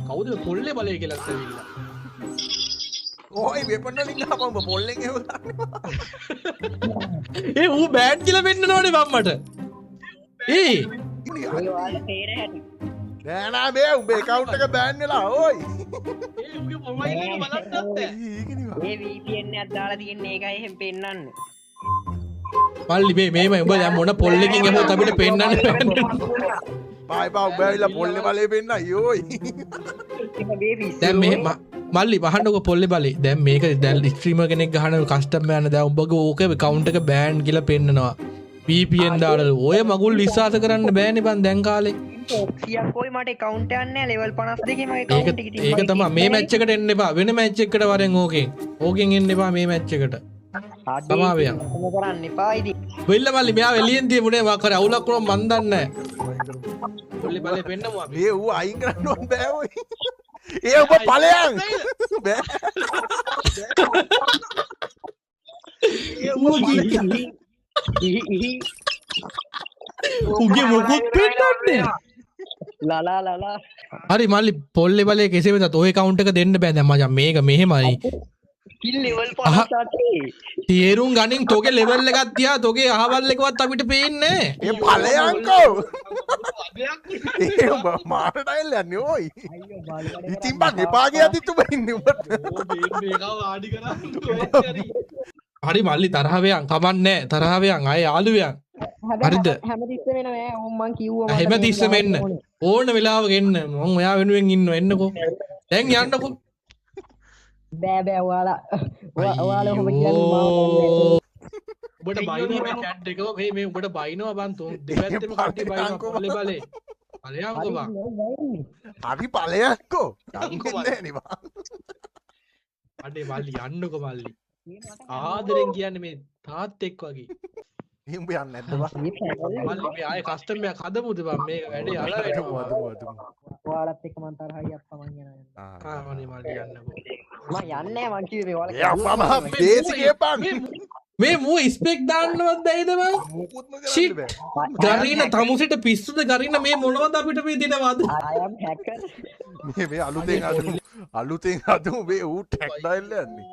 කවුද පොල්ලේ බලය කියලා ඇවිල්ලා. ඕයි වෙපන් වලින් ආපම පොල්ලෙන් එවලා. ඒ ඌ බෑඩ් කියලා වෙන්නනෝනේ මම්මට. ඒ නෑ නෑ මේ උඹේ account එක බෑන් වෙලා ඕයි. ඒ ඌගේ මොබයිල් එක බලන්නත් බෑ. ඒ VPN එකක් දාලා තියෙන එකයි එහෙම පෙන්නන්නේ. මල්ලි මේමයි උඹ දැන් මොන පොල්ලකින් එමුත් අපිට පෙන්නන්න බයි බා උඹ ඇවිල්ලා පොල්ලේ බලේ පෙන්නයි ඕයි. දැන් මේ මල්ලි වහන්නකො පොල්ලේ බලේ. දැන් මේක දැන් ස්ට්‍රීමර් කෙනෙක් ගහන කස්ටම් යන දැන් උඹගේ ඕකේ account එක බෑන් කියලා පෙන්නනවා. VPN දාලා ඔය මගුල් විශ්වාස කරන්න බෑනේ බං දැන් කාලේ. ඔක්සියක් කොයි මට account එකක් නැහැ level 52 මගේ account එකේ තියෙන. ඒක තමයි මේ මැච් එකට එන්න එපා. වෙන මැච් එකකට වරෙන් ඕකෙන් එන්න එපා මේ මැච් එකට. සමාවෙයන්. කොහොම කරන්න එපා ඉතින්. වෙල්ල මල්ලි මෙයා එළියෙන් තියමුනේ මා කරේ අවුලක් වුණොත් මන් දන්නේ නැහැ. පොල්ලේ බලේ පෙන්නමු අපි. මේ ඌ අයින් කරන්න ඕන බෑ ඕයි. ඒ ඔබ ඵලයන් බෑ. උගේ මොකුත් පෙන්නන්නේ. ලලා හරි මල්ලි පොල්ලේ බලේ කෙසේ වෙතත් ඔය account එක දෙන්න බෑ දැන් මචං මේක මෙහෙමයි. කිල් level 58. තේරුම් ගනින් තෝගේ ලෙවල් එකක් තියා තෝගේ අහවල් එකවත් අපිට පේන්නේ ඒ ඵලයන්කෝ. ඒ ඔබ මාරට ඇල්ල යන්නේ ඕයි. ඉතින් බං එපා ගියදිත් උඹ ඉන්නේ උඹට. හරි මල්ලි තරහවයන් කමන්නේ තරහවයන් අය යාළුවයන්. හරිද? හැමතිස්සෙම එන නෑ ඕම් මං කිව්වා මට. හැමතිස්සෙම එන්න. ඕන වෙලාවක එන්න. මම ඔයා වෙනුවෙන් ඉන්නවා එන්නකෝ. දැන් යන්නකෝ. බෑ ඔයාලා ඔහොම කියන්නේ මාව ඔබට බයිනවා මේ chat එකව මේ ඔබට බයිනවා බං තෝ දෙපැත්තෙම කට්ටිය බයිනවා පොල්ලේ බලේ. ඵලයන්කෝ බං. හරි ඵලයන්කෝ. යන්නේ නේ බං. අඩේ මල්ලි යන්නකෝ මල්ලි. ආදරෙන් කියන්නේ මේ තාත්තෙක් වගේ. උඹ යන්නේ නැද්ද බං? මල්ලි මේ ආයේ කස්ටම් එකක් හදමුද බං මේක වැඩේ අලා වෙනවා. ඔයාලත් එක්ක මං තරහයි අප්පා මං යනවා. මල්ලි යන්නකෝ. මං යන්නේ මං කිව්වේ ඔයාලා. ඒ අප්පා මහ දේශිකේ බං. මේ මූ ස්පෙක් දාන්නවත් බැයිද බං? මොකුත්ම කරන්න බෑ. ගරීන තමුසෙට පිස්සුද ගරීන මේ මොනවද අපිට මේ දෙනවද? I am hacker. මේ අලුතෙන් අදමු මේ ඌ ටැග් දාන්න යන්නේ.